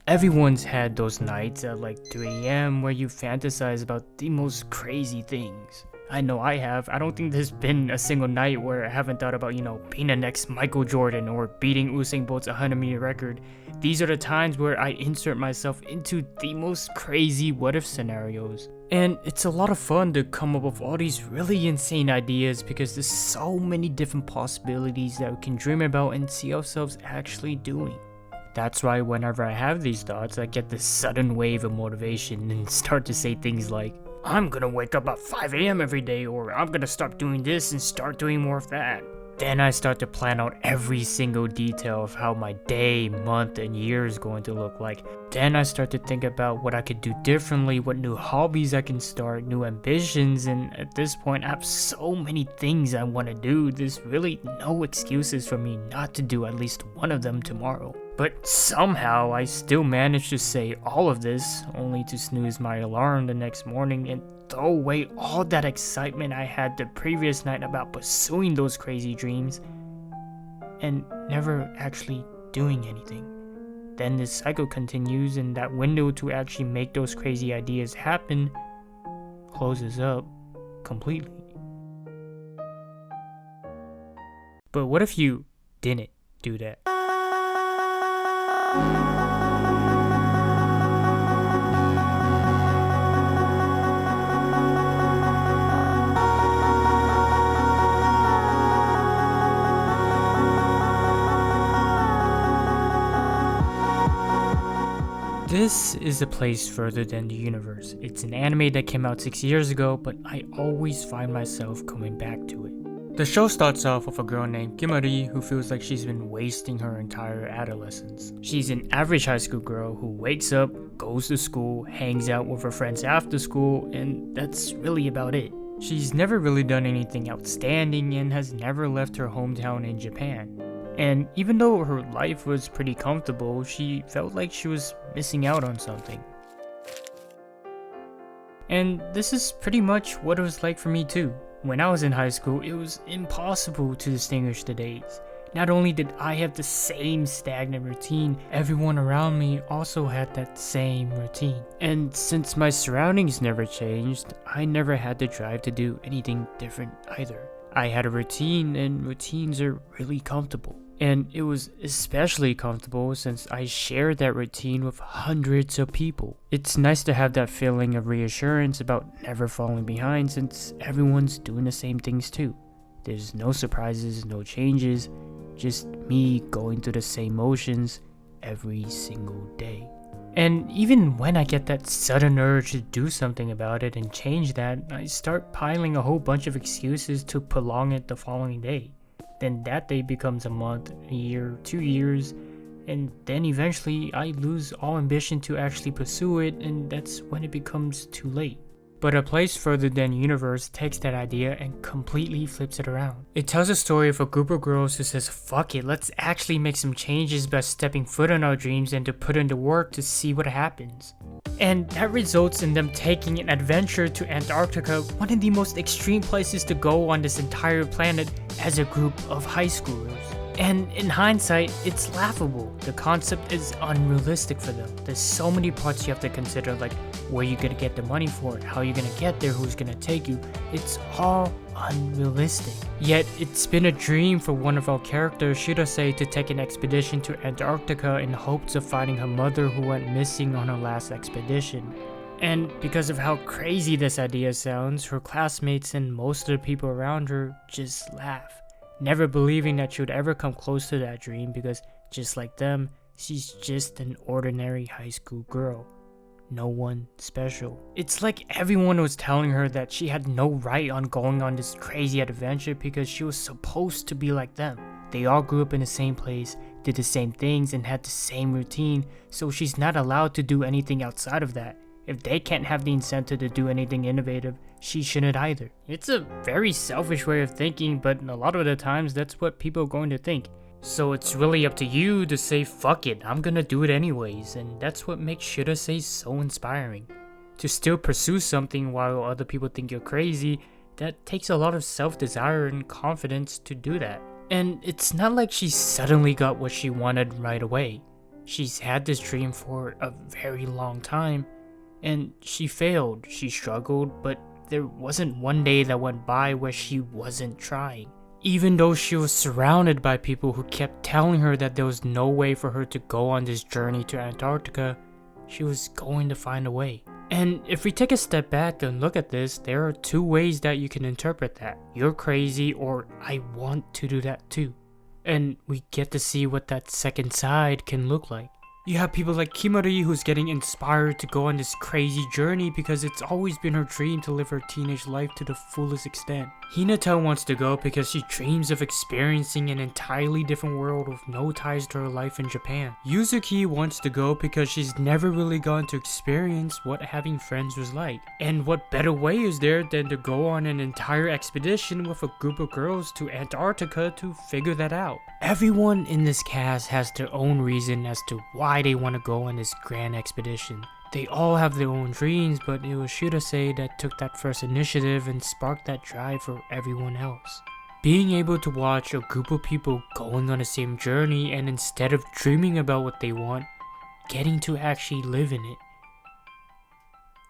Everyone's had those nights at like 3 a.m. where you fantasize about the most crazy things. I know I have. I don't think there's been a single night where I haven't thought about, being the next Michael Jordan or beating Usain Bolt's 100-meter record. These are the times where I insert myself into the most crazy what-if scenarios. And it's a lot of fun to come up with all these really insane ideas because there's so many different possibilities that we can dream about and see ourselves actually doing. That's why whenever I have these thoughts, I get this sudden wave of motivation and start to say things like, I'm gonna wake up at 5 a.m. every day, or I'm gonna stop doing this and start doing more of that. Then I start to plan out every single detail of how my day, month, and year is going to look like. Then I start to think about what I could do differently, what new hobbies I can start, new ambitions, and at this point I have so many things I want to do, there's really no excuses for me not to do at least one of them tomorrow. But somehow I still manage to say all of this, only to snooze my alarm the next morning and throw away all that excitement I had the previous night about pursuing those crazy dreams and never actually doing anything. Then this cycle continues and that window to actually make those crazy ideas happen closes up completely. But what if you didn't do that? This is a place further than the universe. It's an anime that came out 6 years ago, but I always find myself coming back to it. The show starts off with a girl named Kimari who feels like she's been wasting her entire adolescence. She's an average high school girl who wakes up, goes to school, hangs out with her friends after school, and that's really about it. She's never really done anything outstanding and has never left her hometown in Japan. And even though her life was pretty comfortable, she felt like she was missing out on something. And this is pretty much what it was like for me too. When I was in high school, it was impossible to distinguish the days. Not only did I have the same stagnant routine, everyone around me also had that same routine. And since my surroundings never changed, I never had the drive to do anything different either. I had a routine, and routines are really comfortable. And it was especially comfortable since I shared that routine with hundreds of people. It's nice to have that feeling of reassurance about never falling behind since everyone's doing the same things too. There's no surprises, no changes, just me going through the same motions every single day. And even when I get that sudden urge to do something about it and change that, I start piling a whole bunch of excuses to prolong it the following day. Then that day becomes a month, a year, 2 years, and then eventually I lose all ambition to actually pursue it, and that's when it becomes too late. But A Place Further Than Universe takes that idea and completely flips it around. It tells a story of a group of girls who says, fuck it, let's actually make some changes by stepping foot on our dreams and to put in the work to see what happens. And that results in them taking an adventure to Antarctica, one of the most extreme places to go on this entire planet, as a group of high schoolers. And in hindsight, it's laughable. The concept is unrealistic for them. There's so many parts you have to consider, like where you're gonna get the money for it, how you're gonna get there, who's gonna take you. It's all unrealistic. Yet, it's been a dream for one of our characters, Shirase, to take an expedition to Antarctica in hopes of finding her mother who went missing on her last expedition. And because of how crazy this idea sounds, her classmates and most of the people around her just laugh, never believing that she would ever come close to that dream because, just like them, she's just an ordinary high school girl. No one special. It's like everyone was telling her that she had no right on going on this crazy adventure because she was supposed to be like them. They all grew up in the same place, did the same things, and had the same routine, so she's not allowed to do anything outside of that. If they can't have the incentive to do anything innovative, she shouldn't either. It's a very selfish way of thinking, but a lot of the times that's what people are going to think. So it's really up to you to say, fuck it, I'm gonna do it anyways, and that's what makes Shirase so inspiring. To still pursue something while other people think you're crazy, that takes a lot of self-desire and confidence to do that. And it's not like she suddenly got what she wanted right away. She's had this dream for a very long time, and she failed, she struggled, but there wasn't one day that went by where she wasn't trying. Even though she was surrounded by people who kept telling her that there was no way for her to go on this journey to Antarctica, she was going to find a way. And if we take a step back and look at this, there are two ways that you can interpret that. You're crazy, or I want to do that too. And we get to see what that second side can look like. You have people like Kimari who's getting inspired to go on this crazy journey because it's always been her dream to live her teenage life to the fullest extent. Hinata wants to go because she dreams of experiencing an entirely different world with no ties to her life in Japan. Yuzuki wants to go because she's never really gotten to experience what having friends was like. And what better way is there than to go on an entire expedition with a group of girls to Antarctica to figure that out? Everyone in this cast has their own reason as to why they want to go on this grand expedition. They all have their own dreams, but it was Shirase that took that first initiative and sparked that drive for everyone else. Being able to watch a group of people going on the same journey, and instead of dreaming about what they want, getting to actually live in it.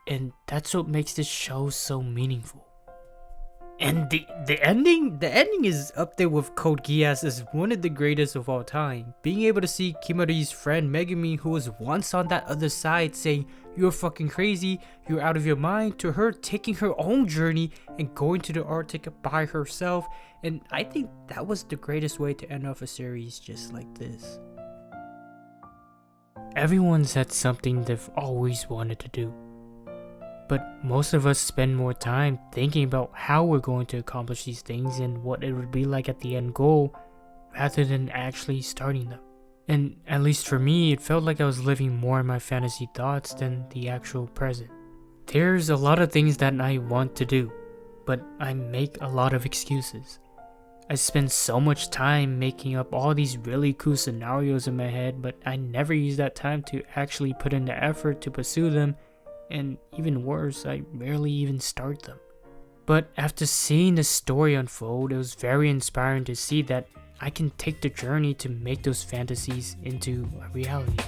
And that's what makes this show so meaningful. And the ending is up there with Code Geass as one of the greatest of all time. Being able to see Kimari's friend Megumi, who was once on that other side, saying, "You're fucking crazy, you're out of your mind," to her taking her own journey and going to the Arctic by herself. And I think that was the greatest way to end off a series just like this. Everyone's had something they've always wanted to do. But most of us spend more time thinking about how we're going to accomplish these things and what it would be like at the end goal, rather than actually starting them. And at least for me, it felt like I was living more in my fantasy thoughts than the actual present. There's a lot of things that I want to do, but I make a lot of excuses. I spend so much time making up all these really cool scenarios in my head, but I never use that time to actually put in the effort to pursue them. And even worse, I rarely even start them. But after seeing the story unfold, it was very inspiring to see that I can take the journey to make those fantasies into a reality.